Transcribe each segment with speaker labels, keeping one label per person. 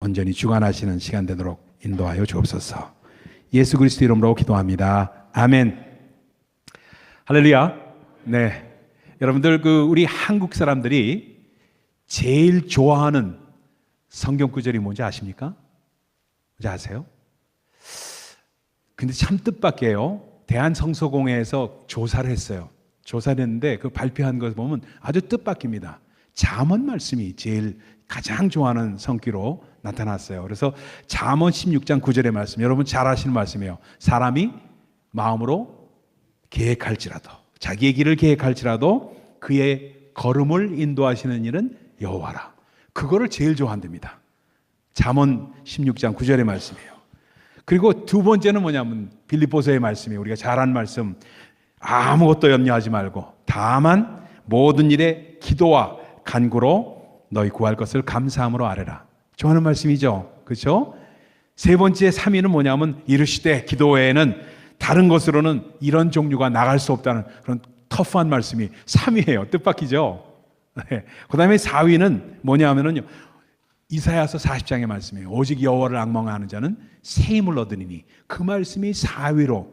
Speaker 1: 온전히 주관하시는 시간 되도록 인도하여 주옵소서. 예수 그리스도 이름으로 기도합니다. 아멘. 할렐루야. 네, 여러분들 우리 한국 사람들이 제일 좋아하는 성경 구절이 뭔지 아십니까? 뭔지 아세요? 근데 참 뜻밖이에요. 대한성서공회에서 조사를 했어요. 조사를 했는데 그 발표한 것 보면 아주 뜻밖입니다. 잠언 말씀이 제일 가장 좋아하는 성기로 나타났어요. 그래서 잠언 16장 9절의 말씀, 여러분 잘 아시는 말씀이에요. 사람이 마음으로 계획할지라도, 자기의 길을 계획할지라도 그의 걸음을 인도하시는 일은 여호와라. 그거를 제일 좋아한답니다. 잠언 16장 9절의 말씀이에요. 그리고 두 번째는 뭐냐면 빌립보서의 말씀이에요. 우리가 잘 아는 말씀, 아무것도 염려하지 말고 다만 모든 일에 기도와 간구로 너희 구할 것을 감사함으로 아뢰라. 좋아하는 말씀이죠. 그렇죠? 세 번째 3위는 뭐냐면 이르시되 기도 외에는 다른 것으로는 이런 종류가 나갈 수 없다는 그런 터프한 말씀이 3위예요. 뜻밖이죠. 네. 그 다음에 4위는 뭐냐 하면요, 이사야서 40장의 말씀이에요. 오직 여호와를 앙망하는 자는 새 힘을 얻으리니, 그 말씀이 4위로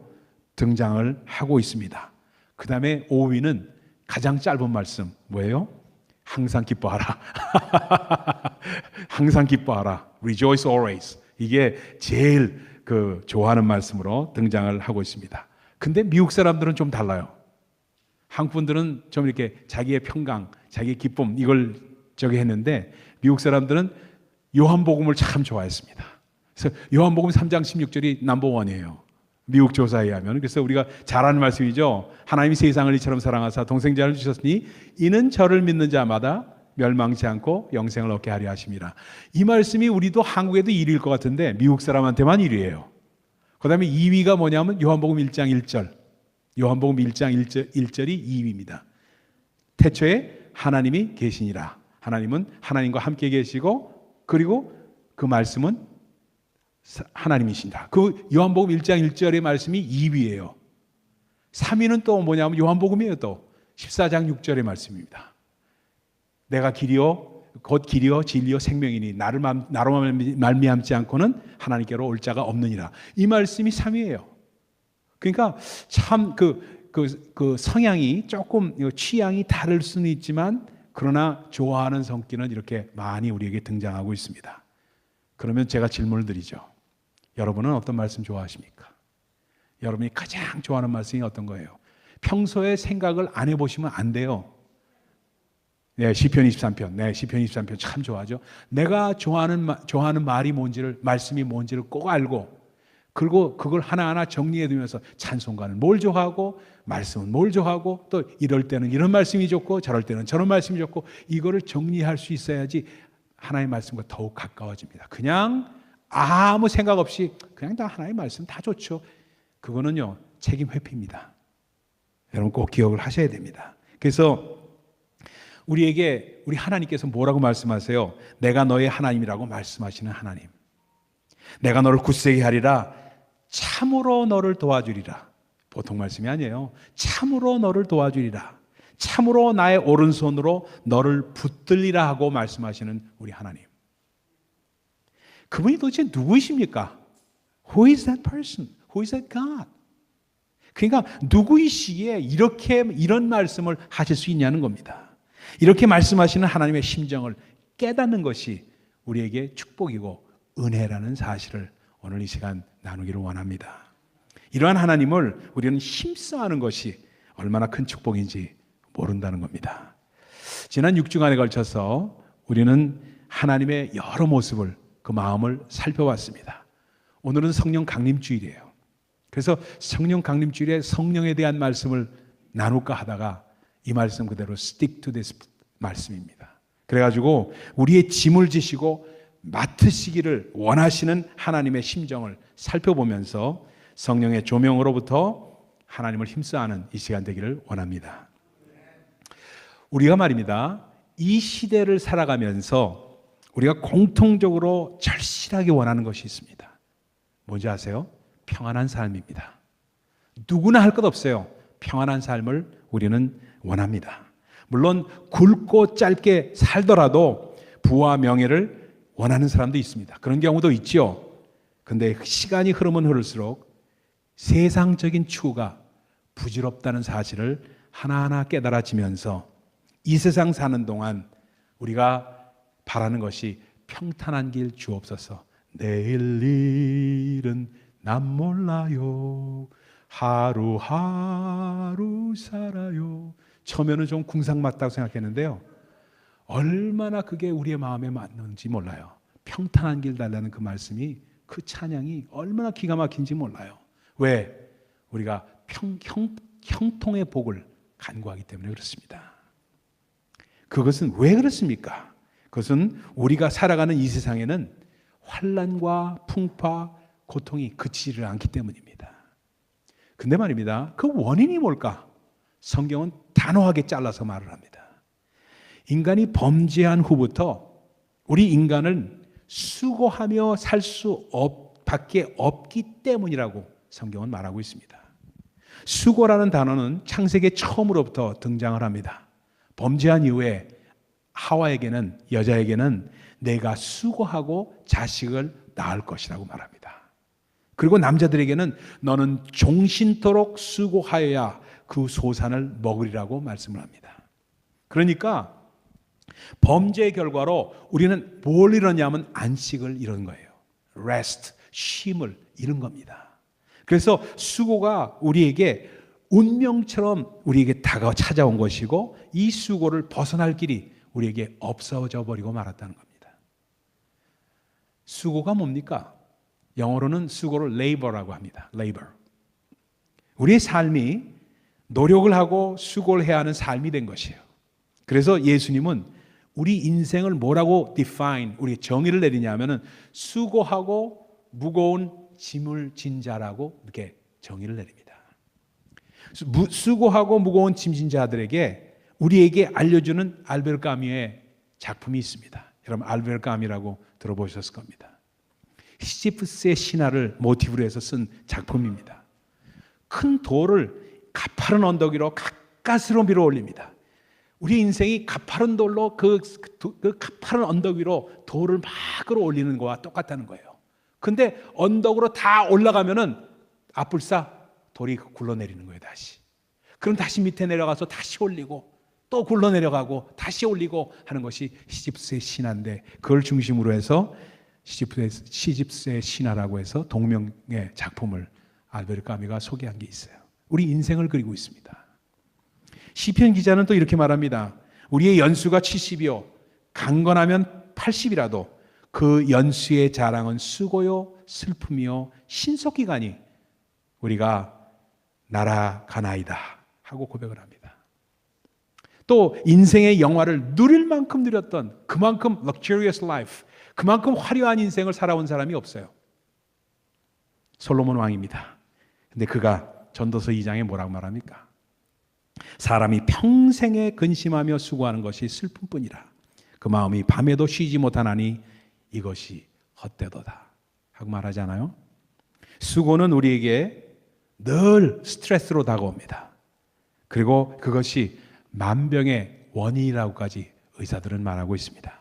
Speaker 1: 등장을 하고 있습니다. 그 다음에 5위는 가장 짧은 말씀 뭐예요? 항상 기뻐하라. 항상 기뻐하라. Rejoice always. 이게 제일 좋아하는 말씀으로 등장을 하고 있습니다. 근데 미국 사람들은 좀 달라요. 한국 분들은 좀 이렇게 자기의 평강, 자기의 기쁨 이걸 했는데 미국 사람들은 요한복음을 참 좋아했습니다. 그래서 요한복음 3장 16절이 넘버원이에요. 미국 조사에 의하면. 그래서 우리가 잘 아는 말씀이죠. 하나님이 세상을 이처럼 사랑하사 동생자를 주셨으니 이는 저를 믿는 자마다 멸망치 않고 영생을 얻게 하려 하심이라. 이 말씀이 우리도 한국에도 1위일 것 같은데 미국 사람한테만 1위예요. 그 다음에 2위가 뭐냐면 요한복음 1장 1절. 요한복음 1장 1절이 2위입니다. 태초에 하나님이 계시니라. 하나님은 하나님과 함께 계시고 그리고 그 말씀은 하나님이신다. 그 요한복음 1장 1절의 말씀이 2위예요. 3위는 또 뭐냐면 요한복음이에요. 또 14장 6절의 말씀입니다. 내가 길이요 곧 길이요 진리요 생명이니 나로 말미암지 않고는 하나님께로 올 자가 없느니라. 이 말씀이 3위예요. 그러니까 참 그 성향이 조금 취향이 다를 수는 있지만 그러나 좋아하는 성기는 이렇게 많이 우리에게 등장하고 있습니다. 그러면 제가 질문을 드리죠. 여러분은 어떤 말씀 좋아하십니까? 여러분이 가장 좋아하는 말씀이 어떤 거예요? 평소에 생각을 안 해보시면 안 돼요. 네, 시편 23편. 네, 시편 23편 참 좋아하죠. 내가 좋아하는 말이 뭔지를, 말씀이 뭔지를 꼭 알고, 그리고 그걸 하나하나 정리해 두면서 찬송가는 뭘 좋아하고, 말씀은 뭘 좋아하고, 또 이럴 때는 이런 말씀이 좋고, 저럴 때는 저런 말씀이 좋고, 이거를 정리할 수 있어야지 하나님의 말씀과 더욱 가까워집니다. 그냥 아무 생각 없이 그냥 다 하나님의 말씀 다 좋죠. 그거는요, 책임 회피입니다. 여러분 꼭 기억을 하셔야 됩니다. 그래서 우리에게 우리 하나님께서 뭐라고 말씀하세요? 내가 너의 하나님이라고 말씀하시는 하나님. 내가 너를 굳세게 하리라. 참으로 너를 도와주리라. 보통 말씀이 아니에요. 참으로 너를 도와주리라. 참으로 나의 오른손으로 너를 붙들리라 하고 말씀하시는 우리 하나님. 그분이 도대체 누구이십니까? Who is that person? Who is that God? 그러니까 누구이시기에 이런 말씀을 하실 수 있냐는 겁니다. 이렇게 말씀하시는 하나님의 심정을 깨닫는 것이 우리에게 축복이고 은혜라는 사실을 오늘 이 시간 나누기를 원합니다. 이러한 하나님을 우리는 힘써하는 것이 얼마나 큰 축복인지 모른다는 겁니다. 지난 6주간에 걸쳐서 우리는 하나님의 여러 모습을, 그 마음을 살펴봤습니다. 오늘은 성령 강림주일이에요. 그래서 성령 강림주일에 성령에 대한 말씀을 나눌까 하다가 이 말씀 그대로 stick to this 말씀입니다. 그래가지고 우리의 짐을 지시고 맡으시기를 원하시는 하나님의 심정을 살펴보면서 성령의 조명으로부터 하나님을 힘써하는 이 시간 되기를 원합니다. 우리가 말입니다, 이 시대를 살아가면서 우리가 공통적으로 절실하게 원하는 것이 있습니다. 뭔지 아세요? 평안한 삶입니다. 누구나 할 것 없어요. 평안한 삶을 우리는 원합니다. 물론 굵고 짧게 살더라도 부와 명예를 원하는 사람도 있습니다. 그런 경우도 있죠. 근데 시간이 흐르면 흐를수록 세상적인 추구가 부질없다는 사실을 하나하나 깨달아지면서 이 세상 사는 동안 우리가 바라는 것이 평탄한 길 주옵소서. 내일 일은 난 몰라요. 하루하루 살아요. 처음에는 좀 궁상맞다고 생각했는데요. 얼마나 그게 우리의 마음에 맞는지 몰라요. 평탄한 길 달라는 그 말씀이, 그 찬양이 얼마나 기가 막힌지 몰라요. 왜? 우리가 형통의 복을 간구하기 때문에 그렇습니다. 그것은 왜 그렇습니까? 그것은 우리가 살아가는 이 세상에는 환난과 풍파, 고통이 그치지를 않기 때문입니다. 근데 말입니다. 그 원인이 뭘까? 성경은 단호하게 잘라서 말을 합니다. 인간이 범죄한 후부터 우리 인간은 수고하며 살 수 밖에 없기 때문이라고 성경은 말하고 있습니다. 수고라는 단어는 창세기 처음으로부터 등장을 합니다. 범죄한 이후에 하와에게는, 여자에게는 내가 수고하고 자식을 낳을 것이라고 말합니다. 그리고 남자들에게는 너는 종신토록 수고하여야 그 소산을 먹으리라고 말씀을 합니다. 그러니까 범죄의 결과로 우리는 뭘 잃었냐면 안식을 잃은 거예요. rest, 쉼을 잃은 겁니다. 그래서 수고가 우리에게 운명처럼 우리에게 찾아온 것이고, 이 수고를 벗어날 길이 우리에게 없어져 버리고 말았다는 겁니다. 수고가 뭡니까? 영어로는 수고를 labor라고 합니다. labor. 우리의 삶이 노력을 하고 수고를 해야 하는 삶이 된 것이에요. 그래서 예수님은 우리 인생을 뭐라고 우리 정의를 내리냐면은 수고하고 무거운 짐을 진 자라고 이렇게 정의를 내립니다. 수고하고 무거운 짐진 자들에게 우리에게 알려주는 알베르 까뮈의 작품이 있습니다. 여러분 알베르 까뮈라고 들어보셨을 겁니다. 시지프스의 신화를 모티브로 해서 쓴 작품입니다. 큰 돌을 가파른 언덕 위로 가까스로 밀어 올립니다. 우리 인생이 가파른 돌로 그 가파른 언덕 위로 돌을 막 끌어올리는 거와 똑같다는 거예요. 근데 언덕으로 다 올라가면은 앞불싸 돌이 굴러내리는 거예요, 다시. 그럼 다시 밑에 내려가서 다시 올리고 또 굴러내려가고 다시 올리고 하는 것이 시집스의 신화인데, 그걸 중심으로 해서 시집스의 신화라고 해서 동명의 작품을 알베르 까뮈가 소개한 게 있어요. 우리 인생을 그리고 있습니다. 시편 기자는 또 이렇게 말합니다. 우리의 연수가 70이요 강건하면 80이라도 그 연수의 자랑은 수고요 슬픔이요 신속기간이 우리가 날아가나이다 하고 고백을 합니다. 또 인생의 영화를 누릴 만큼 누렸던, 그만큼 luxurious life, 그만큼 화려한 인생을 살아온 사람이 없어요. 솔로몬 왕입니다. 근데 그가 전도서 2장에 뭐라고 말합니까? 사람이 평생에 근심하며 수고하는 것이 슬픔뿐이라. 그 마음이 밤에도 쉬지 못하나니 이것이 헛되도다 하고 말하잖아요. 수고는 우리에게 늘 스트레스로 다가옵니다. 그리고 그것이 만병의 원인이라고까지 의사들은 말하고 있습니다.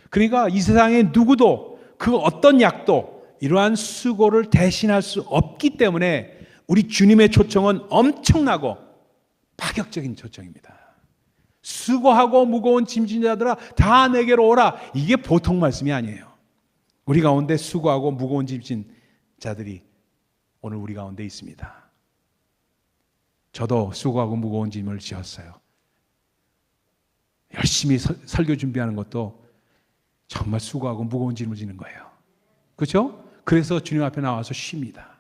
Speaker 1: 그러니까 이 세상에 누구도 그 어떤 약도 이러한 수고를 대신할 수 없기 때문에 우리 주님의 초청은 엄청나고 파격적인 초청입니다. 수고하고 무거운 짐진 자들아 다 내게로 오라. 이게 보통 말씀이 아니에요. 우리 가운데 수고하고 무거운 짐진 자들이 오늘 우리 가운데 있습니다. 저도 수고하고 무거운 짐을 지었어요. 열심히 설교 준비하는 것도 정말 수고하고 무거운 짐을 지는 거예요. 그렇죠? 그래서 주님 앞에 나와서 쉽니다.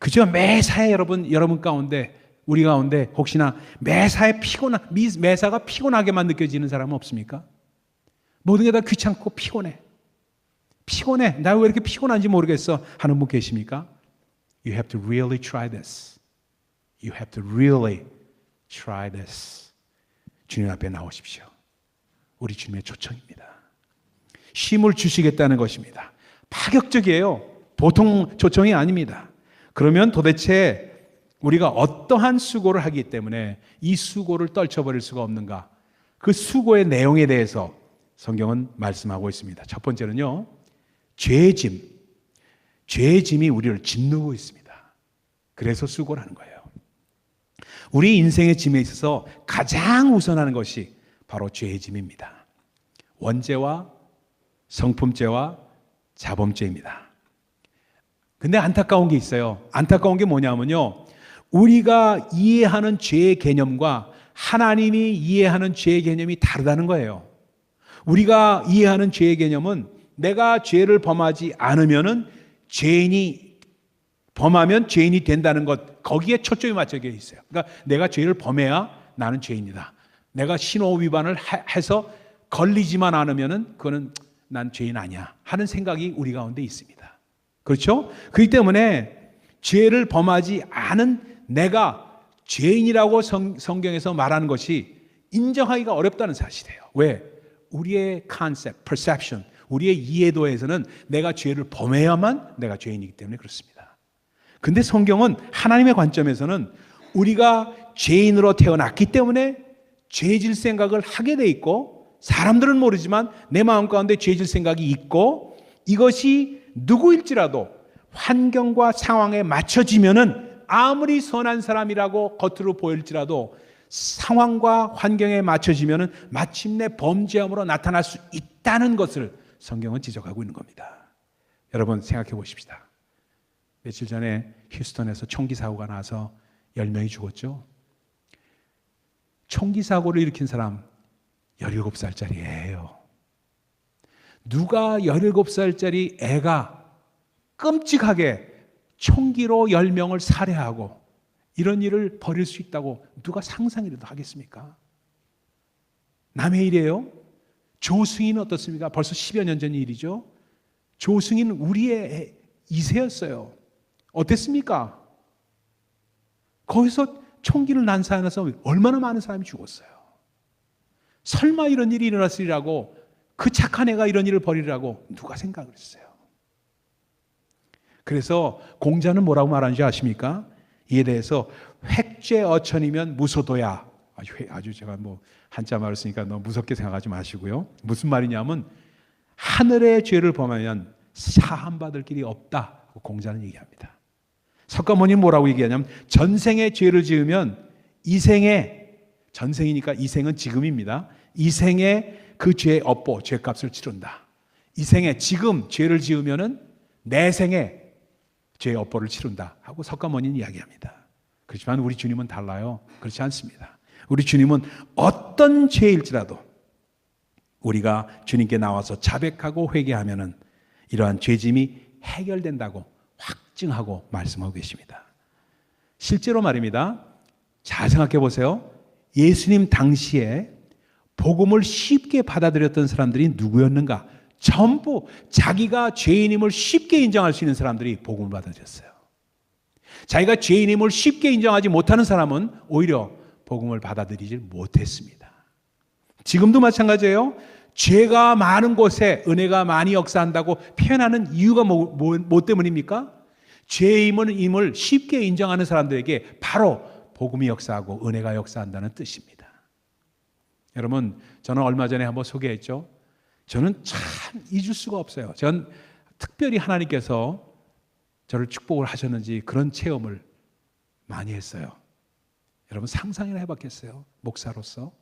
Speaker 1: 그죠? 매사에 여러분 가운데, 우리 가운데 혹시나 매사가 피곤하게만 느껴지는 사람은 없습니까? 모든 게 다 귀찮고 피곤해. 나 왜 이렇게 피곤한지 모르겠어 하는 분 계십니까? You have to really try this. You have to really try this. 주님 앞에 나오십시오. 우리 주님의 초청입니다. 쉼을 주시겠다는 것입니다. 파격적이에요. 보통 초청이 아닙니다. 그러면 도대체 우리가 어떠한 수고를 하기 때문에 이 수고를 떨쳐버릴 수가 없는가? 그 수고의 내용에 대해서 성경은 말씀하고 있습니다. 첫 번째는요, 죄의 짐이 우리를 짓누르고 있습니다. 그래서 수고를 하는 거예요. 우리 인생의 짐에 있어서 가장 우선하는 것이 바로 죄의 짐입니다. 원죄와 성품죄와 자범죄입니다. 근데 안타까운 게 있어요. 안타까운 게 뭐냐면요, 우리가 이해하는 죄의 개념과 하나님이 이해하는 죄의 개념이 다르다는 거예요. 우리가 이해하는 죄의 개념은 내가 죄를 범하지 않으면은 범하면 죄인이 된다는 것, 거기에 초점이 맞춰져 있어요. 그러니까 내가 죄를 범해야 나는 죄인이다. 내가 신호 위반을 해서 걸리지만 않으면은 그거는 난 죄인 아니야 하는 생각이 우리 가운데 있습니다. 그렇죠? 그렇기 때문에 죄를 범하지 않은 내가 죄인이라고 성경에서 말하는 것이 인정하기가 어렵다는 사실이에요. 왜? 우리의 컨셉, perception, 우리의 이해도에서는 내가 죄를 범해야만 내가 죄인이기 때문에 그렇습니다. 근데 성경은 하나님의 관점에서는 우리가 죄인으로 태어났기 때문에 죄질 생각을 하게 돼 있고, 사람들은 모르지만 내 마음 가운데 죄질 생각이 있고, 이것이 누구일지라도 환경과 상황에 맞춰지면은 아무리 선한 사람이라고 겉으로 보일지라도 상황과 환경에 맞춰지면은 마침내 범죄함으로 나타날 수 있다는 것을 성경은 지적하고 있는 겁니다. 여러분 생각해 보십시다. 며칠 전에 휴스턴에서 총기 사고가 나서 10명이 죽었죠. 총기 사고를 일으킨 사람 17살짜리 애예요. 누가 17살짜리 애가 끔찍하게 총기로 10명을 살해하고 이런 일을 벌일 수 있다고 누가 상상이라도 하겠습니까? 남의 일이에요. 조승희는 어떻습니까? 벌써 10여 년 전 일이죠. 조승희는 우리의 2세였어요. 어땠습니까? 거기서 총기를 난사해서 얼마나 많은 사람이 죽었어요. 설마 이런 일이 일어났으리라고, 그 착한 애가 이런 일을 벌이라고 누가 생각을 했어요? 그래서 공자는 뭐라고 말하는지 아십니까? 이에 대해서 획죄어천이면 무소도야. 아주 제가 한자 말을 쓰니까 너무 무섭게 생각하지 마시고요. 무슨 말이냐면 하늘의 죄를 범하면 사함받을 길이 없다고 공자는 얘기합니다. 석가모니 뭐라고 얘기하냐면 전생에 죄를 지으면 이생에, 전생이니까 이생은 지금입니다. 이생에 그 죄의 업보, 죄값을 치른다. 이생에 지금 죄를 지으면은 내생에 죄의 업보를 치른다 하고 석가모니는 이야기합니다. 그렇지만 우리 주님은 달라요. 그렇지 않습니다. 우리 주님은 어떤 죄일지라도 우리가 주님께 나와서 자백하고 회개하면은 이러한 죄짐이 해결된다고 확증하고 말씀하고 계십니다. 실제로 말입니다. 잘 생각해 보세요. 예수님 당시에 복음을 쉽게 받아들였던 사람들이 누구였는가? 전부 자기가 죄인임을 쉽게 인정할 수 있는 사람들이 복음을 받아들였어요. 자기가 죄인임을 쉽게 인정하지 못하는 사람은 오히려 복음을 받아들이지 못했습니다. 지금도 마찬가지예요. 죄가 많은 곳에 은혜가 많이 역사한다고 표현하는 이유가 뭐 때문입니까? 죄임을 쉽게 인정하는 사람들에게 바로 복음이 역사하고 은혜가 역사한다는 뜻입니다. 여러분, 저는 얼마 전에 한번 소개했죠. 저는 참 잊을 수가 없어요. 전 특별히 하나님께서 저를 축복을 하셨는지 그런 체험을 많이 했어요. 여러분 상상이나 해봤겠어요? 목사로서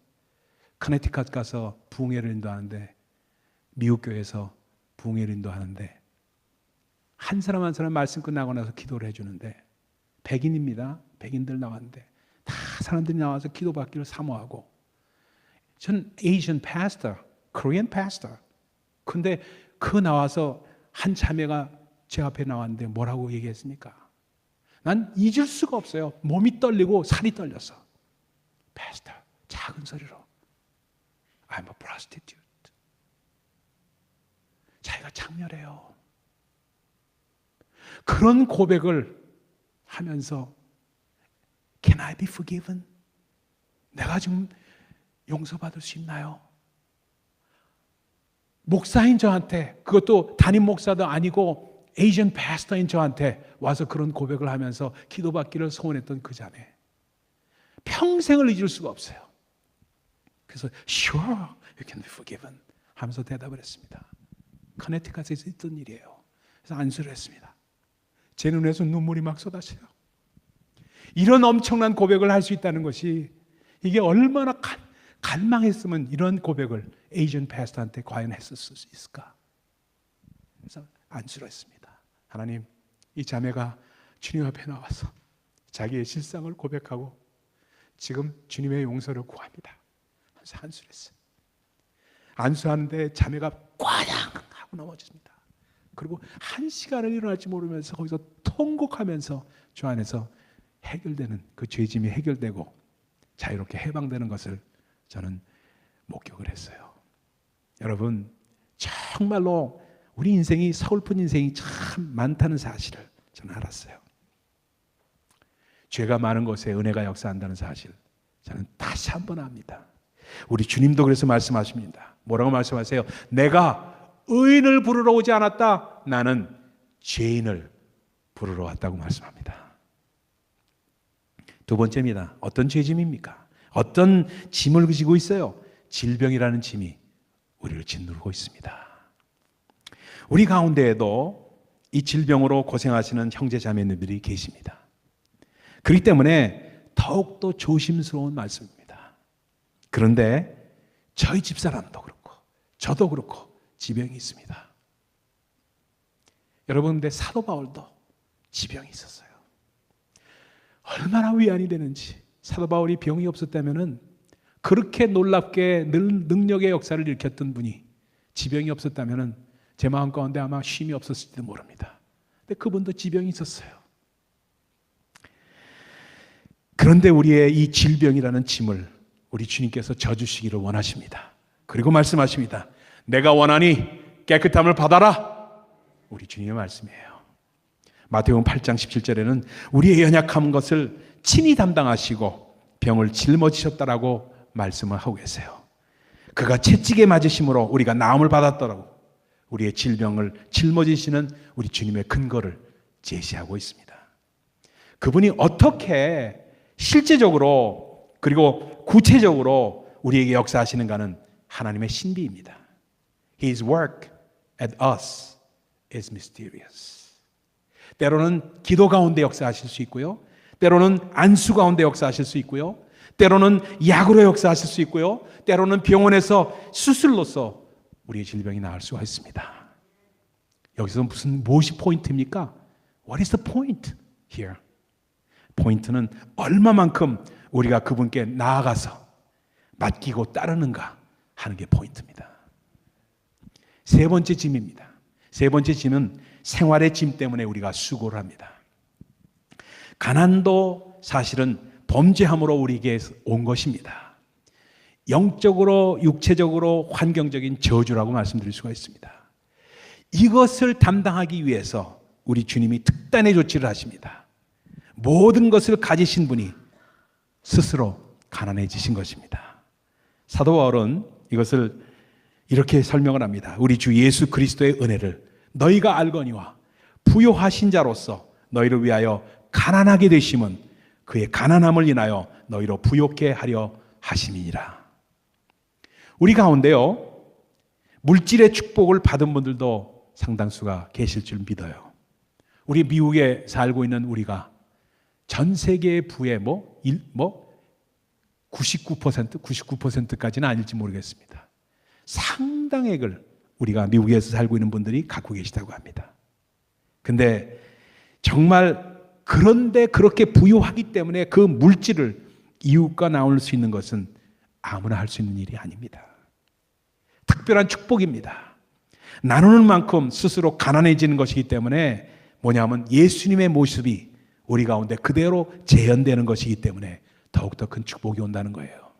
Speaker 1: 커네티컷 가서 부흥회를 인도하는데, 미국 교회에서 부흥회를 인도하는데 한 사람 한 사람 말씀 끝나고 나서 기도를 해주는데, 백인입니다. 백인들 나왔는데 다 사람들이 나와서 기도받기를 사모하고, 전 Asian pastor, Korean pastor. 근데 그 나와서 한 자매가 제 앞에 나왔는데 뭐라고 얘기했습니까? 난 잊을 수가 없어요. 몸이 떨리고 살이 떨려서. Pastor, 작은 소리로 I'm a prostitute. 자기가 장렬해요. 그런 고백을 하면서 Can I be forgiven? 내가 지금 용서받을 수 있나요? 목사인 저한테, 그것도 담임 목사도 아니고 에이전 패스터인 저한테 와서 그런 고백을 하면서 기도받기를 소원했던 그 자매, 평생을 잊을 수가 없어요. 그래서 Sure, you can be forgiven. 하면서 대답을 했습니다. 커네티컷에서 있던 일이에요. 그래서 안수를 했습니다. 제 눈에서 눈물이 막 쏟아져요. 이런 엄청난 고백을 할 수 있다는 것이 이게 얼마나 갈망했으면 이런 고백을 에이전 패스터한테 과연 했을 수 있을까? 그래서 안수를 했습니다. 하나님, 이 자매가 주님 앞에 나와서 자기의 실상을 고백하고 지금 주님의 용서를 구합니다. 하면서 안수를 했어요. 안수하는데 자매가 꽈냥 하고 넘어졌습니다. 그리고 1시간을 일어날지 모르면서 거기서 통곡하면서 주 안에서 해결되는 그 죄짐이 해결되고 자유롭게 해방되는 것을 저는 목격을 했어요. 여러분, 정말로 우리 인생이 서글픈 인생이 참 많다는 사실을 저는 알았어요. 죄가 많은 곳에 은혜가 역사한다는 사실 저는 다시 한번 압니다. 우리 주님도 그래서 말씀하십니다. 뭐라고 말씀하세요? 내가 의인을 부르러 오지 않았다. 나는 죄인을 부르러 왔다고 말씀합니다. 두 번째입니다. 어떤 죄짐입니까? 어떤 짐을 지고 있어요? 질병이라는 짐이 우리를 짓누르고 있습니다. 우리 가운데에도 이 질병으로 고생하시는 형제 자매님들이 계십니다. 그렇기 때문에 더욱더 조심스러운 말씀입니다. 그런데 저희 집사람도 그렇고 저도 그렇고 지병이 있습니다. 여러분, 근데 사도 바울도 지병이 있었어요. 얼마나 위안이 되는지. 사도 바울이 병이 없었다면은 그렇게 놀랍게 능력의 역사를 일으켰던 분이 지병이 없었다면은 제 마음 가운데 아마 쉼이 없었을지도 모릅니다. 근데 그분도 지병이 있었어요. 그런데 우리의 이 질병이라는 짐을 우리 주님께서 져주시기를 원하십니다. 그리고 말씀하십니다. 내가 원하니 깨끗함을 받아라. 우리 주님의 말씀이에요. 마태복음 8장 17절에는 우리의 연약한 것을 친히 담당하시고 병을 짊어지셨다라고 말씀을 하고 계세요. 그가 채찍에 맞으심으로 우리가 나음을 받았더라고. 우리의 질병을 짊어지시는 우리 주님의 근거를 제시하고 있습니다. 그분이 어떻게 실제적으로 그리고 구체적으로 우리에게 역사하시는가는 하나님의 신비입니다. His work at us is mysterious. 때로는 기도 가운데 역사하실 수 있고요. 때로는 안수 가운데 역사하실 수 있고요. 때로는 약으로 역사하실 수 있고요. 때로는 병원에서 수술로서 우리의 질병이 나을 수가 있습니다. 여기서 무엇이 포인트입니까? What is the point here? 포인트는 얼마만큼 우리가 그분께 나아가서 맡기고 따르는가 하는 게 포인트입니다. 세 번째 짐입니다. 세 번째 짐은 생활의 짐 때문에 우리가 수고를 합니다. 가난도 사실은 범죄함으로 우리에게 온 것입니다. 영적으로, 육체적으로, 환경적인 저주라고 말씀드릴 수가 있습니다. 이것을 담당하기 위해서 우리 주님이 특단의 조치를 하십니다. 모든 것을 가지신 분이 스스로 가난해지신 것입니다. 사도 바울은 이것을 이렇게 설명을 합니다. 우리 주 예수 그리스도의 은혜를 너희가 알거니와 부요하신 자로서 너희를 위하여 가난하게 되심은 그의 가난함을 인하여 너희로 부요케 하려 하심이니라. 우리 가운데요, 물질의 축복을 받은 분들도 상당수가 계실 줄 믿어요. 우리 미국에 살고 있는 우리가 전 세계의 부의 99%까지는 아닐지 모르겠습니다. 상당액을 우리가 미국에서 살고 있는 분들이 갖고 계시다고 합니다. 근데 정말 그런데 그렇게 부유하기 때문에 그 물질을 이웃과 나눌 수 있는 것은 아무나 할 수 있는 일이 아닙니다. 특별한 축복입니다. 나누는 만큼 스스로 가난해지는 것이기 때문에 뭐냐면 예수님의 모습이 우리 가운데 그대로 재현되는 것이기 때문에 더욱더 큰 축복이 온다는 거예요.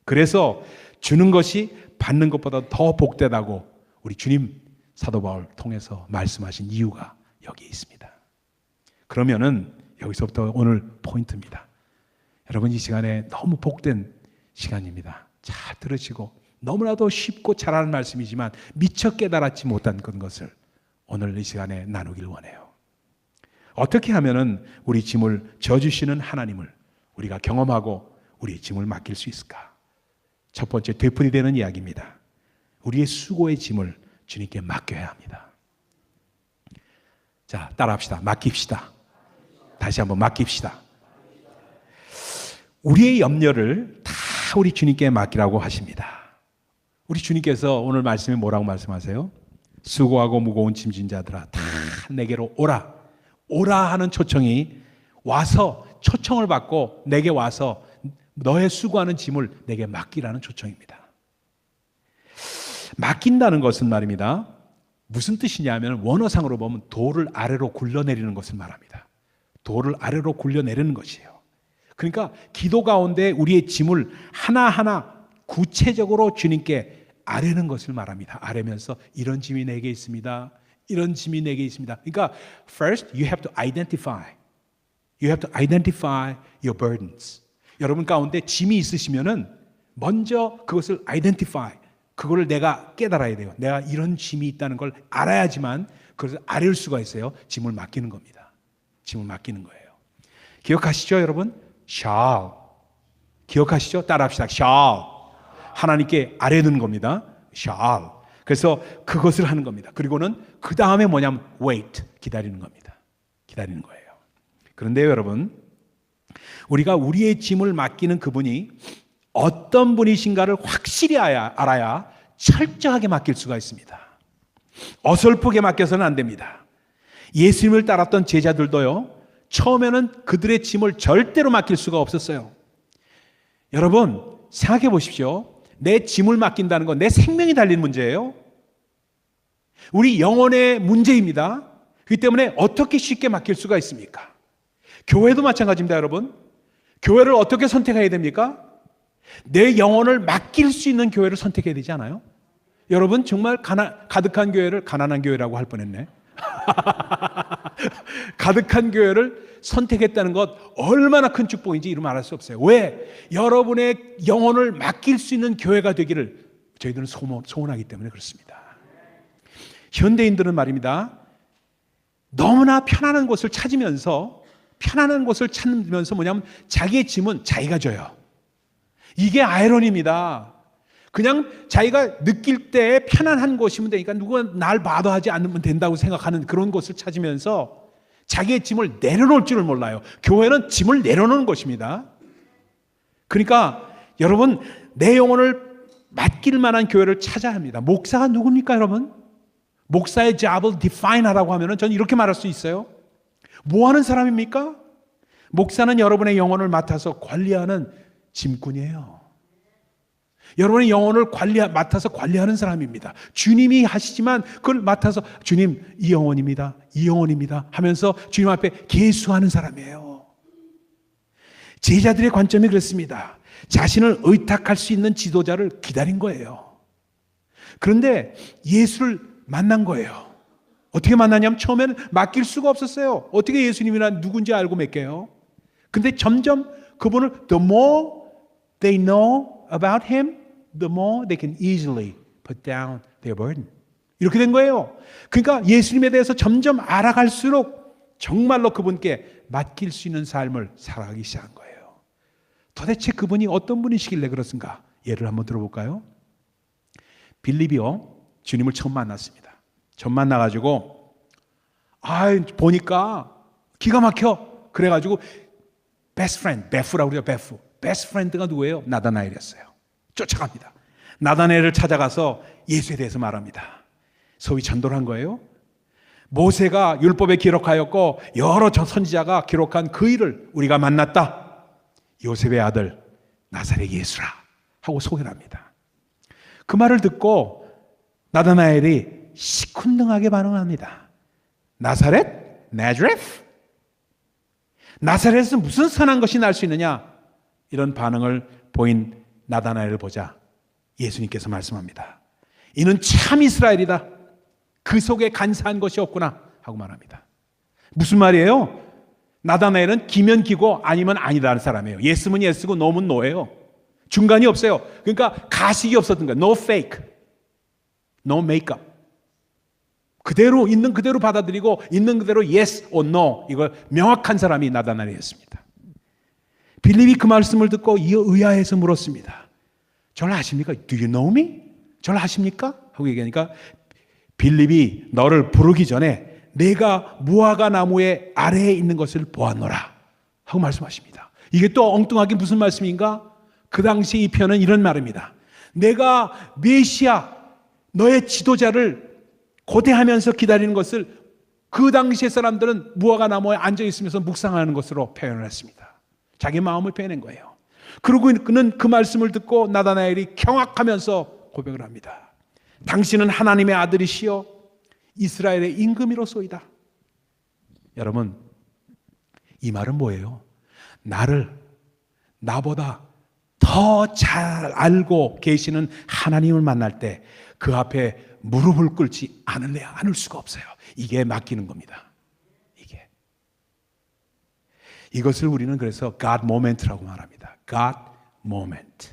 Speaker 1: 그래서 주는 것이 받는 것보다 더 복되다고 우리 주님 사도 바울 통해서 말씀하신 이유가 여기에 있습니다. 그러면은 여기서부터 오늘 포인트입니다. 여러분, 이 시간에 너무 복된 시간입니다. 잘 들으시고 너무나도 쉽고 잘하는 말씀이지만 미처 깨달았지 못한 그런 것을 오늘 이 시간에 나누길 원해요. 어떻게 하면은 우리 짐을 져주시는 하나님을 우리가 경험하고 우리 짐을 맡길 수 있을까? 첫 번째, 되풀이되는 이야기입니다. 우리의 수고의 짐을 주님께 맡겨야 합니다. 자, 따라합시다. 맡깁시다. 다시 한번 맡깁시다. 우리의 염려를 다 우리 주님께 맡기라고 하십니다. 우리 주님께서 오늘 말씀에 뭐라고 말씀하세요? 수고하고 무거운 짐진 자들아 다 내게로 오라. 오라 하는 초청이 와서 초청을 받고 내게 와서 너의 수고하는 짐을 내게 맡기라는 초청입니다. 맡긴다는 것은 말입니다. 무슨 뜻이냐면 원어상으로 보면 돌을 아래로 굴려내리는 것을 말합니다. 돌을 아래로 굴려내리는 것이에요. 그러니까 기도 가운데 우리의 짐을 하나하나 구체적으로 주님께 아뢰는 것을 말합니다. 아뢰면서 이런 짐이 내게 있습니다. 이런 짐이 내게 있습니다. 그러니까 first you have to identify. You have to identify your burdens. 여러분 가운데 짐이 있으시면은 먼저 그것을 identify. 그걸 내가 깨달아야 돼요. 내가 이런 짐이 있다는 걸 알아야지만 그것을 아뢰을 수가 있어요. 짐을 맡기는 겁니다. 짐을 맡기는 거예요. 기억하시죠, 여러분? shall. 기억하시죠? 따라합시다. shall. 하나님께 아뢰는 겁니다. shall. 그래서 그것을 하는 겁니다. 그리고는 그 다음에 뭐냐면 wait. 기다리는 겁니다. 기다리는 거예요. 그런데요, 여러분, 우리가 우리의 짐을 맡기는 그분이 어떤 분이신가를 확실히 알아야 철저하게 맡길 수가 있습니다. 어설프게 맡겨서는 안 됩니다. 예수님을 따랐던 제자들도요, 처음에는 그들의 짐을 절대로 맡길 수가 없었어요. 여러분, 생각해 보십시오. 내 짐을 맡긴다는 건 내 생명이 달린 문제예요. 우리 영혼의 문제입니다. 그렇기 때문에 어떻게 쉽게 맡길 수가 있습니까? 교회도 마찬가지입니다, 여러분. 교회를 어떻게 선택해야 됩니까? 내 영혼을 맡길 수 있는 교회를 선택해야 되지 않아요? 여러분, 정말 가득한 교회를 가난한 교회라고 할 뻔했네. 가득한 교회를 선택했다는 것 얼마나 큰 축복인지 이루 말할 수 없어요. 왜? 여러분의 영혼을 맡길 수 있는 교회가 되기를 저희들은 소원하기 때문에 그렇습니다. 현대인들은 말입니다, 너무나 편안한 곳을 찾으면서 뭐냐면 자기의 짐은 자기가 져요. 이게 아이러니입니다. 그냥 자기가 느낄 때 편안한 곳이면 되니까 누가 날 봐도 하지 않으면 된다고 생각하는 그런 곳을 찾으면서 자기의 짐을 내려놓을 줄을 몰라요. 교회는 짐을 내려놓는 것입니다. 그러니까 여러분, 내 영혼을 맡길 만한 교회를 찾아야 합니다. 목사가 누굽니까, 여러분? 목사의 잡을 define 하라고 하면 저는 이렇게 말할 수 있어요. 뭐 하는 사람입니까? 목사는 여러분의 영혼을 맡아서 관리하는 짐꾼이에요. 여러분의 영혼을 맡아서 관리하는 사람입니다. 주님이 하시지만 그걸 맡아서 주님, 이 영혼입니다. 이 영혼입니다. 하면서 주님 앞에 계수하는 사람이에요. 제자들의 관점이 그렇습니다. 자신을 의탁할 수 있는 지도자를 기다린 거예요. 그런데 예수를 만난 거예요. 어떻게 만나냐면 처음에는 맡길 수가 없었어요. 어떻게 예수님이란 누군지 알고 맡겨요? 근데 점점 그분을 the more they know about him, the more they can easily put down their burden. 이렇게 된 거예요. 그러니까 예수님에 대해서 점점 알아갈수록 정말로 그분께 맡길 수 있는 삶을 살아가기 시작한 거예요. 도대체 그분이 어떤 분이시길래 그렇습니까? 예를 한번 들어볼까요? 빌립이요, 주님을 처음 만났습니다. 처음 만나가지고 보니까 기가 막혀. 그래가지고 베스트 프렌드, 베프라고 그래요. 베스트 프렌드가 누구예요? 나다나엘이었어요. 쫓아갑니다. 나다나엘을 찾아가서 예수에 대해서 말합니다. 소위 전도를 한 거예요. 모세가 율법에 기록하였고 여러 선지자가 기록한 그 일을 우리가 만났다. 요셉의 아들 나사렛 예수라 하고 소개를 합니다. 그 말을 듣고 나다나엘이 시큰둥하게 반응합니다. 나사렛? 나자렛? 나사렛에서 무슨 선한 것이 날 수 있느냐? 이런 반응을 보인 나다나엘을 보자 예수님께서 말씀합니다. 이는 참 이스라엘이다. 그 속에 간사한 것이 없구나 하고 말합니다. 무슨 말이에요? 나다나엘은 기면 기고 아니면 아니다는 사람이에요. 예스면 예스고 노면 노예요. 중간이 없어요. 그러니까 가식이 없었던 거예요. No fake, no makeup. 그대로 있는 그대로 받아들이고 있는 그대로 yes or no, 이걸 명확한 사람이 나다나엘이었습니다. 빌립이 그 말씀을 듣고 의아해서 물었습니다. 저를 아십니까? Do you know me? 저를 아십니까? 하고 얘기하니까 빌립이 너를 부르기 전에 내가 무화과 나무의 아래에 있는 것을 보았노라 하고 말씀하십니다. 이게 또 엉뚱하게 무슨 말씀인가? 그 당시 이 편은 이런 말입니다. 내가 메시아 너의 지도자를 고대하면서 기다리는 것을 그 당시의 사람들은 무화과 나무에 앉아 있으면서 묵상하는 것으로 표현을 했습니다. 자기 마음을 표현한 거예요. 그리고 그는 그 말씀을 듣고 나다나엘이 경악하면서 고백을 합니다. 당신은 하나님의 아들이시여 이스라엘의 임금이로소이다. 여러분, 이 말은 뭐예요? 나보다 더 잘 알고 계시는 하나님을 만날 때 그 앞에 무릎을 꿇지 않을 수가 없어요. 이게 맡기는 겁니다. 이것을 우리는 그래서 God moment라고 말합니다. God moment.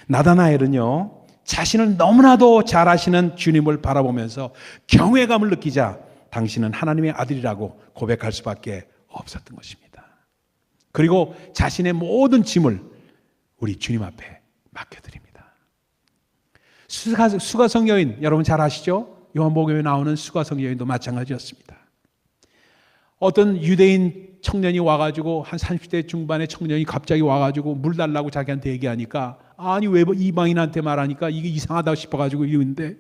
Speaker 1: 나다나엘은요, 자신을 너무나도 잘 아시는 주님을 바라보면서 경외감을 느끼자 당신은 하나님의 아들이라고 고백할 수밖에 없었던 것입니다. 그리고 자신의 모든 짐을 우리 주님 앞에 맡겨드립니다. 수가성 여인, 여러분 잘 아시죠? 요한복음에 나오는 수가성 여인도 마찬가지였습니다. 어떤 유대인 청년이 와가지고 한 30대 중반의 청년이 갑자기 와가지고 물 달라고 자기한테 얘기하니까 아니 왜 이방인한테 말하니까 이게 이상하다 싶어가지고 이러는데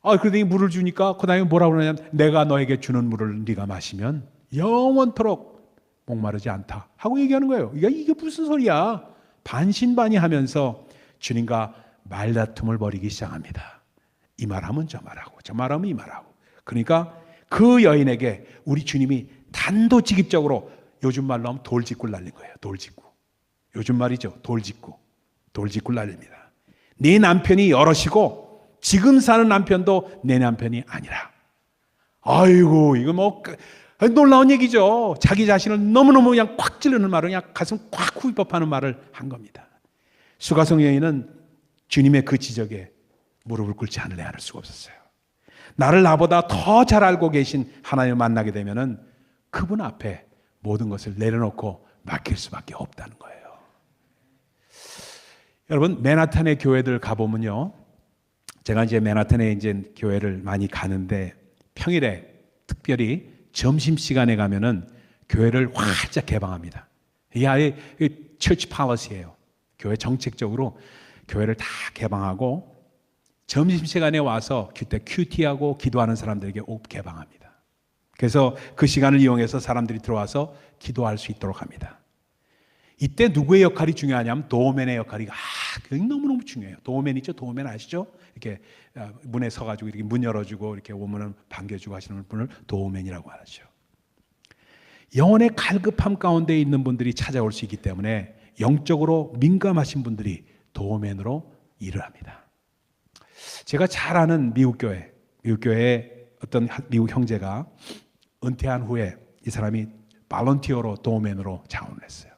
Speaker 1: 그러더니 물을 주니까 그 다음에 뭐라고 그러냐면 내가 너에게 주는 물을 네가 마시면 영원토록 목마르지 않다 하고 얘기하는 거예요. 이게 무슨 소리야? 반신반의하면서 주님과 말다툼을 벌이기 시작합니다. 이 말하면 저 말하고 저 말하면 이 말하고. 그러니까 그 여인에게 우리 주님이 단도직입적으로 요즘 말로 하면 돌직구를 날린 거예요. 돌직구. 요즘 말이죠. 돌직구를 날립니다. 네 남편이 여럿이고 지금 사는 남편도 내 남편이 아니라. 아이고 이거 뭐 놀라운 얘기죠. 자기 자신을 너무너무 그냥 콱 찌르는 말을 그냥 가슴 콱 후비법하는 말을 한 겁니다. 수가성 여인은 주님의 그 지적에 무릎을 꿇지 않을 수가 없었어요. 나보다 더 잘 알고 계신 하나님을 만나게 되면은 그분 앞에 모든 것을 내려놓고 맡길 수밖에 없다는 거예요. 여러분, 맨하탄의 교회들 가보면요. 제가 이제 맨하탄에 이제 교회를 많이 가는데 평일에 특별히 점심시간에 가면은 교회를 활짝 개방합니다. 이게 아예 처치 팔러시예요. 교회 정책적으로 교회를 다 개방하고 점심시간에 와서 그때 큐티하고 기도하는 사람들에게 개방합니다. 그래서 그 시간을 이용해서 사람들이 들어와서 기도할 수 있도록 합니다. 이때 누구의 역할이 중요하냐면 도어맨의 역할이 너무너무 중요해요. 도어맨 있죠? 도어맨 아시죠? 이렇게 문에 서가지고 이렇게 문 열어주고 이렇게 오면은 반겨주고 하시는 분을 도어맨이라고 하죠. 영혼의 갈급함 가운데 있는 분들이 찾아올 수 있기 때문에 영적으로 민감하신 분들이 도어맨으로 일을 합니다. 제가 잘 아는 미국 교회의 어떤 미국 형제가 은퇴한 후에 이 사람이 발런티어로 도어맨으로 자원을 했어요.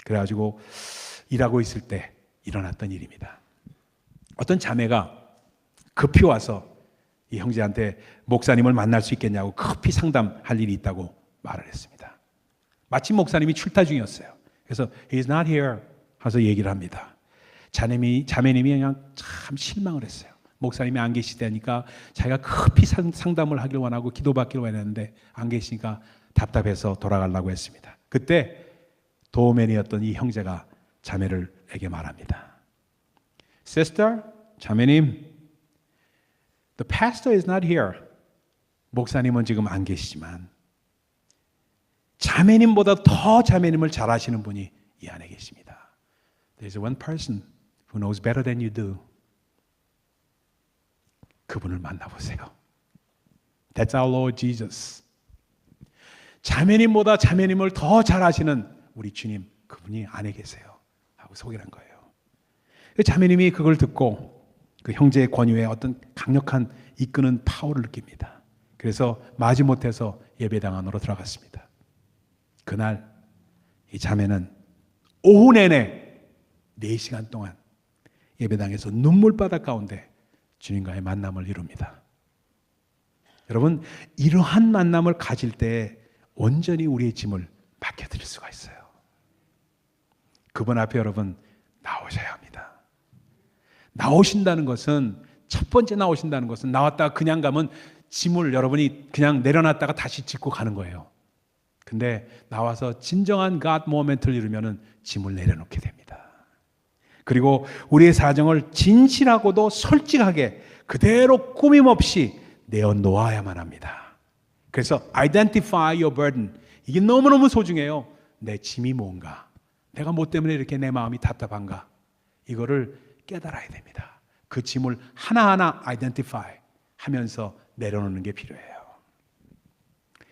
Speaker 1: 그래가지고 일하고 있을 때 일어났던 일입니다. 어떤 자매가 급히 와서 이 형제한테 목사님을 만날 수 있겠냐고 급히 상담할 일이 있다고 말을 했습니다. 마침 목사님이 출타 중이었어요. 그래서 He's not here 하면서 얘기를 합니다. 자매님이 그냥 참 실망을 했어요. 목사님이 안 계시다니까 자기가 급히 상담을 하길 원하고 기도받기를 원했는데 안 계시니까 답답해서 돌아가려고 했습니다. 그때 도우맨이었던 이 형제가 자매를에게 말합니다. Sister, 자매님, the pastor is not here. 목사님은 지금 안 계시지만 자매님보다 더 자매님을 잘 아시는 분이 이 안에 계십니다. There's one person who knows better than you do. 그분을 만나보세요. That's our Lord Jesus. 자매님보다 자매님을 더 잘 아시는 우리 주님, 그분이 안에 계세요. 하고 소개를 한 거예요. 자매님이 그걸 듣고 그 형제의 권유에 어떤 강력한 이끄는 파워를 느낍니다. 그래서 마지못해서 예배당 안으로 들어갔습니다. 그날 이 자매는 오후 내내 4시간 동안 예배당에서 눈물바다 가운데 주님과의 만남을 이룹니다. 여러분, 이러한 만남을 가질 때 온전히 우리의 짐을 맡겨드릴 수가 있어요. 그분 앞에 여러분 나오셔야 합니다. 나오신다는 것은, 첫 번째 나오신다는 것은 나왔다가 그냥 가면 짐을 여러분이 그냥 내려놨다가 다시 짚고 가는 거예요. 근데 나와서 진정한 God 모멘트를 이루면은 짐을 내려놓게 됩니다. 그리고 우리의 사정을 진실하고도 솔직하게 그대로 꾸밈 없이 내어놓아야만 합니다. 그래서 identify your burden. 이게 너무너무 소중해요. 내 짐이 뭔가? 내가 뭐 때문에 이렇게 내 마음이 답답한가? 이거를 깨달아야 됩니다. 그 짐을 하나하나 identify 하면서 내려놓는 게 필요해요.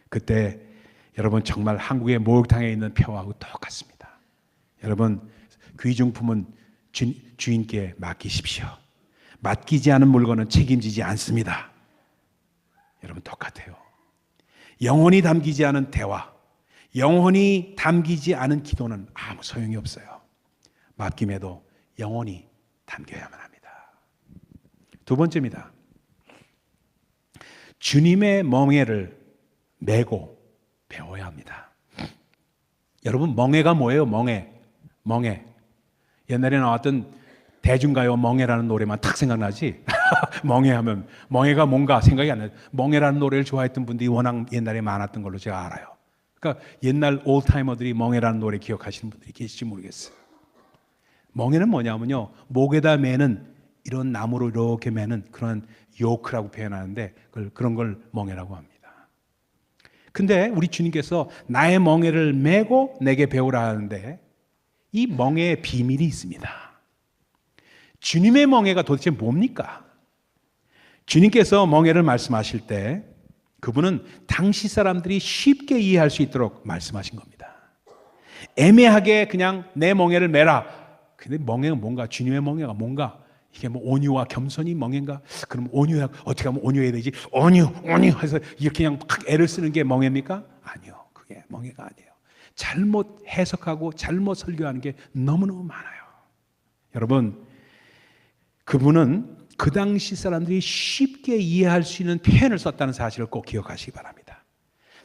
Speaker 1: 그때 여러분 정말 한국의 목욕탕에 있는 표하고 똑같습니다. 여러분 귀중품은 주인께 맡기십시오. 맡기지 않은 물건은 책임지지 않습니다. 여러분 똑같아요. 영혼이 담기지 않은 대화, 영혼이 담기지 않은 기도는 아무 소용이 없어요. 맡김에도 영혼이 담겨야만 합니다. 두 번째입니다. 주님의 멍에를 메고 배워야 합니다. 여러분 멍에가 뭐예요? 멍에. 옛날에 나왔던 대중가요 멍에라는 노래만 탁 생각나지? 멍에 하면 멍에가 뭔가 생각이 안 나요. 멍에라는 노래를 좋아했던 분들이 워낙 옛날에 많았던 걸로 제가 알아요. 그러니까 옛날 올타이머들이 멍에라는 노래 기억하시는 분들이 계실지 모르겠어요. 멍에는 뭐냐면요, 목에다 매는, 이런 나무로 이렇게 매는 그런 요크라고 표현하는데 그런 걸 멍에라고 합니다. 근데 우리 주님께서 나의 멍에를 메고 내게 배우라 하는데 이 멍에의 비밀이 있습니다. 주님의 멍에가 도대체 뭡니까? 주님께서 멍에를 말씀하실 때 그분은 당시 사람들이 쉽게 이해할 수 있도록 말씀하신 겁니다. 애매하게 그냥 내 멍에를 메라. 근데 멍에가 뭔가, 주님의 멍에가 뭔가, 이게 뭐 온유와 겸손이 멍에인가? 그럼 온유야, 어떻게 하면 온유해야 되지? 온유 해서 이렇게 그냥 막 애를 쓰는 게 멍에입니까? 아니요, 그게 멍에가 아니에요. 잘못 해석하고 잘못 설교하는 게 너무너무 많아요. 여러분, 그분은 그 당시 사람들이 쉽게 이해할 수 있는 표현을 썼다는 사실을 꼭 기억하시기 바랍니다.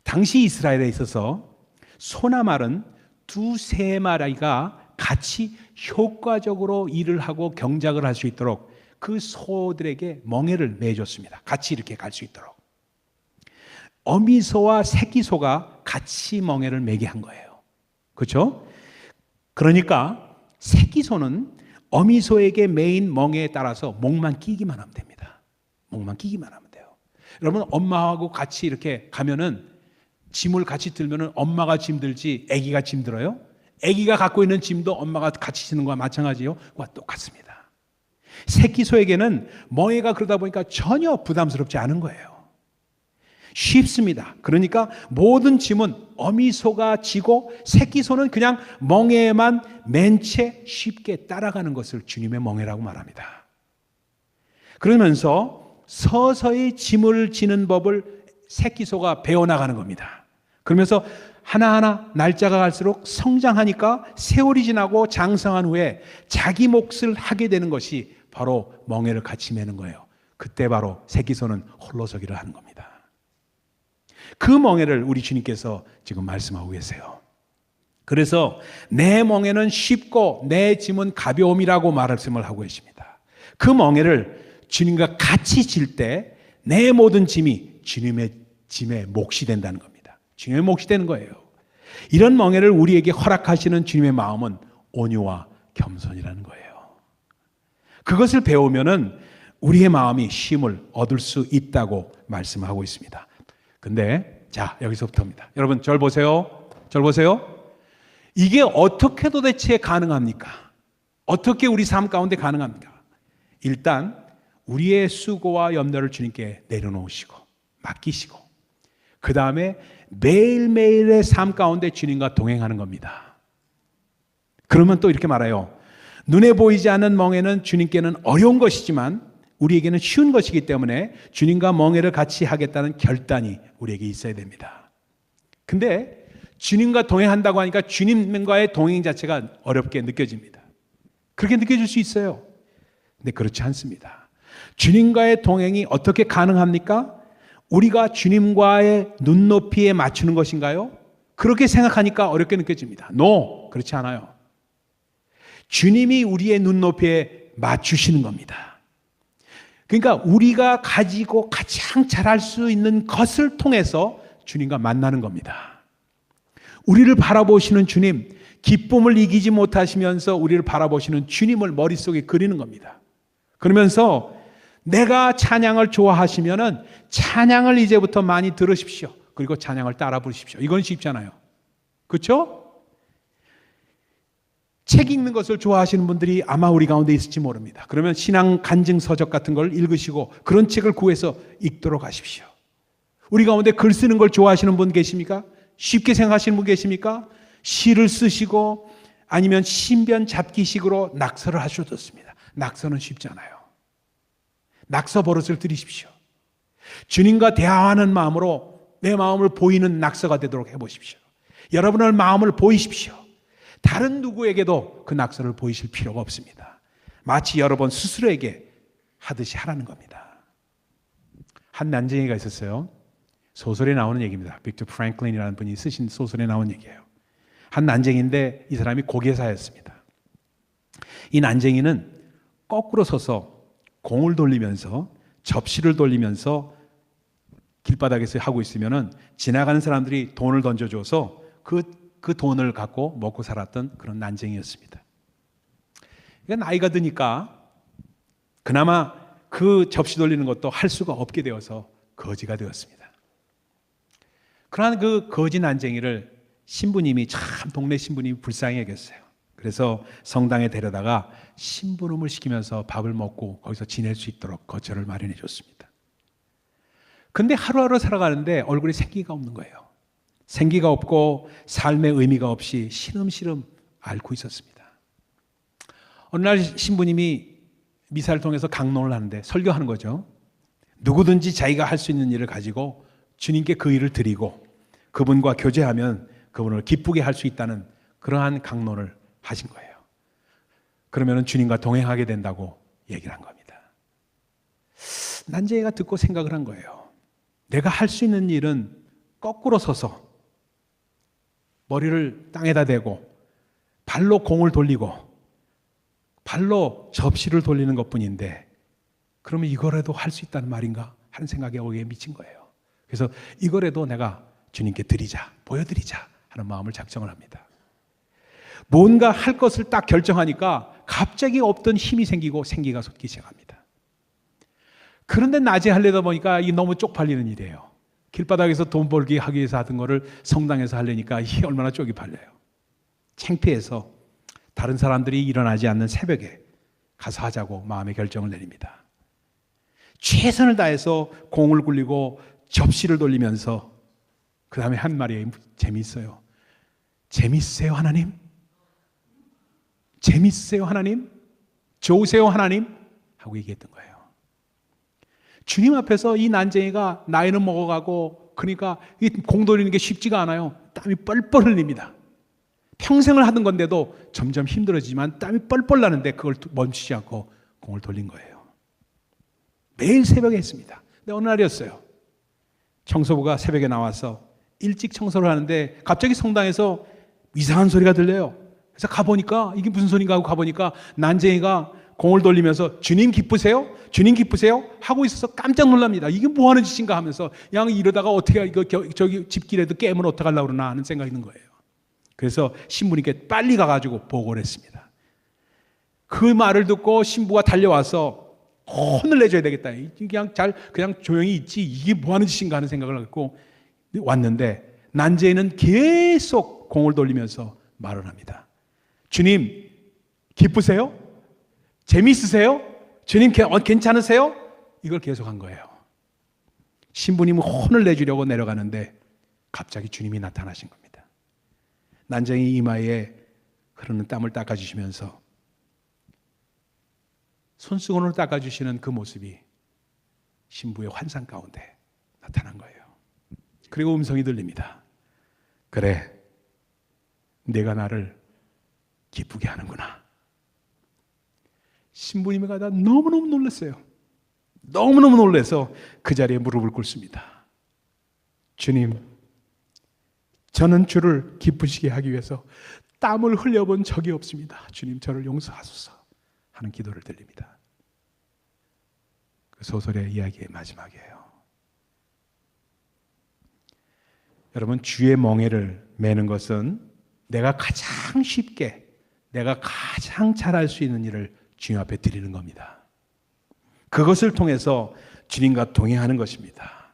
Speaker 1: 당시 이스라엘에 있어서 소나 말은 두세 마리가 같이 효과적으로 일을 하고 경작을 할 수 있도록 그 소들에게 멍에를 매줬습니다. 같이 이렇게 갈 수 있도록. 어미소와 새끼소가 같이 멍에를 매게 한 거예요. 그렇죠? 그러니까 새끼소는 어미소에게 매인 멍에에 따라서 목만 끼기만 하면 됩니다. 목만 끼기만 하면 돼요. 여러분 엄마하고 같이 이렇게 가면은 짐을 같이 들면은 엄마가 짐 들지 아기가 짐 들어요? 아기가 갖고 있는 짐도 엄마가 같이 지는 거와 마찬가지요. 그와 똑같습니다. 새끼소에게는 멍에가 그러다 보니까 전혀 부담스럽지 않은 거예요. 쉽습니다. 그러니까 모든 짐은 어미소가 지고 새끼소는 그냥 멍에만 맨 채 쉽게 따라가는 것을 주님의 멍에라고 말합니다. 그러면서 서서히 짐을 지는 법을 새끼소가 배워나가는 겁니다. 그러면서 하나하나 날짜가 갈수록 성장하니까 세월이 지나고 장성한 후에 자기 몫을 하게 되는 것이 바로 멍에를 같이 매는 거예요. 그때 바로 새끼소는 홀로서기를 하는 겁니다. 그 멍에를 우리 주님께서 지금 말씀하고 계세요. 그래서 내 멍에는 쉽고 내 짐은 가벼움이라고 말씀을 하고 계십니다. 그 멍에를 주님과 같이 질 때 내 모든 짐이 주님의 짐의 몫이 된다는 겁니다. 주님의 몫이 되는 거예요. 이런 멍에를 우리에게 허락하시는 주님의 마음은 온유와 겸손이라는 거예요. 그것을 배우면은 우리의 마음이 쉼을 얻을 수 있다고 말씀하고 있습니다. 근데 자, 여기서부터입니다. 여러분 절 보세요. 절 보세요. 이게 어떻게 도대체 가능합니까? 어떻게 우리 삶 가운데 가능합니까? 일단 우리의 수고와 염려를 주님께 내려놓으시고 맡기시고 그 다음에 매일매일의 삶 가운데 주님과 동행하는 겁니다. 그러면 또 이렇게 말해요. 눈에 보이지 않는 멍에는 주님께는 어려운 것이지만 우리에게는 쉬운 것이기 때문에 주님과 멍에를 같이 하겠다는 결단이 우리에게 있어야 됩니다. 근데 주님과 동행한다고 하니까 주님과의 동행 자체가 어렵게 느껴집니다. 그렇게 느껴질 수 있어요. 근데 그렇지 않습니다. 주님과의 동행이 어떻게 가능합니까? 우리가 주님과의 눈높이에 맞추는 것인가요? 그렇게 생각하니까 어렵게 느껴집니다. No, 그렇지 않아요. 주님이 우리의 눈높이에 맞추시는 겁니다. 그러니까 우리가 가지고 가장 잘할 수 있는 것을 통해서 주님과 만나는 겁니다. 우리를 바라보시는 주님, 기쁨을 이기지 못하시면서 우리를 바라보시는 주님을 머릿속에 그리는 겁니다. 그러면서 내가 찬양을 좋아하시면은 찬양을 이제부터 많이 들으십시오. 그리고 찬양을 따라 부르십시오. 이건 쉽잖아요. 그렇죠? 책 읽는 것을 좋아하시는 분들이 아마 우리 가운데 있을지 모릅니다. 그러면 신앙 간증 서적 같은 걸 읽으시고 그런 책을 구해서 읽도록 하십시오. 우리 가운데 글 쓰는 걸 좋아하시는 분 계십니까? 쉽게 생각하시는 분 계십니까? 시를 쓰시고 아니면 신변 잡기식으로 낙서를 하셔도 좋습니다. 낙서는 쉽잖아요. 낙서 버릇을 들이십시오. 주님과 대화하는 마음으로 내 마음을 보이는 낙서가 되도록 해보십시오. 여러분의 마음을 보이십시오. 다른 누구에게도 그 낙서를 보이실 필요가 없습니다. 마치 여러분 스스로에게 하듯이 하라는 겁니다. 한 난쟁이가 있었어요. 소설에 나오는 얘기입니다. 빅터 프랭클린이라는 분이 쓰신 소설에 나온 얘기예요. 한 난쟁이인데 이 사람이 고개사였습니다. 이 난쟁이는 거꾸로 서서 공을 돌리면서 접시를 돌리면서 길바닥에서 하고 있으면은 지나가는 사람들이 돈을 던져줘서 그 돈을 갖고 먹고 살았던 그런 난쟁이였습니다. 그러니까 나이가 드니까 그나마 그 접시 돌리는 것도 할 수가 없게 되어서 거지가 되었습니다. 그러한 그 거지 난쟁이를 신부님이 참 동네 신부님이 불쌍히 여겼어요. 그래서 성당에 데려다가 심부름을 시키면서 밥을 먹고 거기서 지낼 수 있도록 거처를 마련해 줬습니다. 근데 하루하루 살아가는데 얼굴에 생기가 없는 거예요. 생기가 없고 삶의 의미가 없이 시름시름 앓고 있었습니다. 어느 날 신부님이 미사를 통해서 강론을 하는데 설교하는 거죠. 누구든지 자기가 할 수 있는 일을 가지고 주님께 그 일을 드리고 그분과 교제하면 그분을 기쁘게 할 수 있다는 그러한 강론을 하신 거예요. 그러면 주님과 동행하게 된다고 얘기를 한 겁니다. 난쟁이가 듣고 생각을 한 거예요. 내가 할 수 있는 일은 거꾸로 서서 머리를 땅에다 대고 발로 공을 돌리고 발로 접시를 돌리는 것뿐인데 그러면 이거라도 할 수 있다는 말인가 하는 생각에 거기에 미친 거예요. 그래서 이거라도 내가 주님께 드리자, 보여드리자 하는 마음을 작정을 합니다. 뭔가 할 것을 딱 결정하니까 갑자기 없던 힘이 생기고 생기가 솟기 시작합니다. 그런데 낮에 하려다 보니까 이게 너무 쪽팔리는 일이에요. 길바닥에서 돈 벌기 하기 위해서 하던 거를 성당에서 하려니까 이게 얼마나 쪽이 팔려요. 창피해서 다른 사람들이 일어나지 않는 새벽에 가서 하자고 마음의 결정을 내립니다. 최선을 다해서 공을 굴리고 접시를 돌리면서 그 다음에 한 말이 재미있어요. 재밌으세요 하나님? 재밌으세요 하나님? 좋으세요 하나님? 하고 얘기했던 거예요. 주님 앞에서 이 난쟁이가 나이는 먹어가고 그러니까 이 공 돌리는 게 쉽지가 않아요. 땀이 뻘뻘 흘립니다. 평생을 하던 건데도 점점 힘들어지지만 땀이 뻘뻘 나는데 그걸 멈추지 않고 공을 돌린 거예요. 매일 새벽에 했습니다. 근데 어느 날이었어요. 청소부가 새벽에 나와서 일찍 청소를 하는데 갑자기 성당에서 이상한 소리가 들려요. 그래서 가보니까 이게 무슨 소리인가 하고 가보니까 난쟁이가 공을 돌리면서 주님 기쁘세요? 주님 기쁘세요? 하고 있어서 깜짝 놀랍니다. 이게 뭐 하는 짓인가 하면서 양 이러다가 어떻게 이거 저기 집길에도 깨면 어떡하려고 그러나 하는 생각이 드는 거예요. 그래서 신부님께 빨리 가가지고 보고를 했습니다. 그 말을 듣고 신부가 달려와서 혼을 내줘야 되겠다. 그냥 조용히 있지 이게 뭐 하는 짓인가 하는 생각을 갖고 왔는데 난쟁이는 계속 공을 돌리면서 말을 합니다. 주님 기쁘세요? 재미있으세요? 주님 괜찮으세요? 이걸 계속한 거예요. 신부님은 혼을 내주려고 내려가는데 갑자기 주님이 나타나신 겁니다. 난쟁이 이마에 흐르는 땀을 닦아주시면서 손수건으로 닦아주시는 그 모습이 신부의 환상 가운데 나타난 거예요. 그리고 음성이 들립니다. 그래, 내가 나를 기쁘게 하는구나. 신부님이 가다 너무너무 놀랐어요. 너무너무 놀라서 그 자리에 무릎을 꿇습니다. 주님, 저는 주를 기쁘시게 하기 위해서 땀을 흘려본 적이 없습니다. 주님, 저를 용서하소서 하는 기도를 드립니다. 그 소설의 이야기의 마지막이에요. 여러분, 주의 멍에를 매는 것은 내가 가장 쉽게, 내가 가장 잘할 수 있는 일을 주님 앞에 드리는 겁니다. 그것을 통해서 주님과 동행하는 것입니다.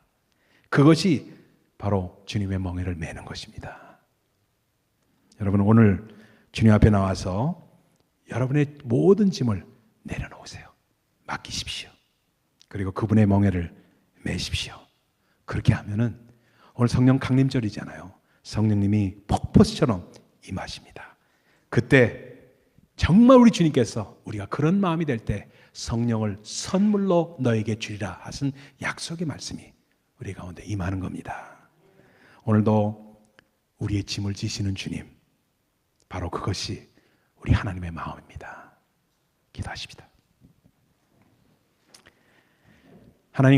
Speaker 1: 그것이 바로 주님의 멍에를 매는 것입니다. 여러분, 오늘 주님 앞에 나와서 여러분의 모든 짐을 내려놓으세요. 맡기십시오. 그리고 그분의 멍에를 매십시오. 그렇게 하면은 오늘 성령 강림절이잖아요. 성령님이 폭포수처럼 임하십니다. 그때 정말 우리 주님께서 우리가 그런 마음이 될 때 성령을 선물로 너에게 주리라 하신 약속의 말씀이 우리 가운데 임하는 겁니다. 오늘도 우리의 짐을 지시는 주님, 바로 그것이 우리 하나님의 마음입니다. 기도하십시다. 하나님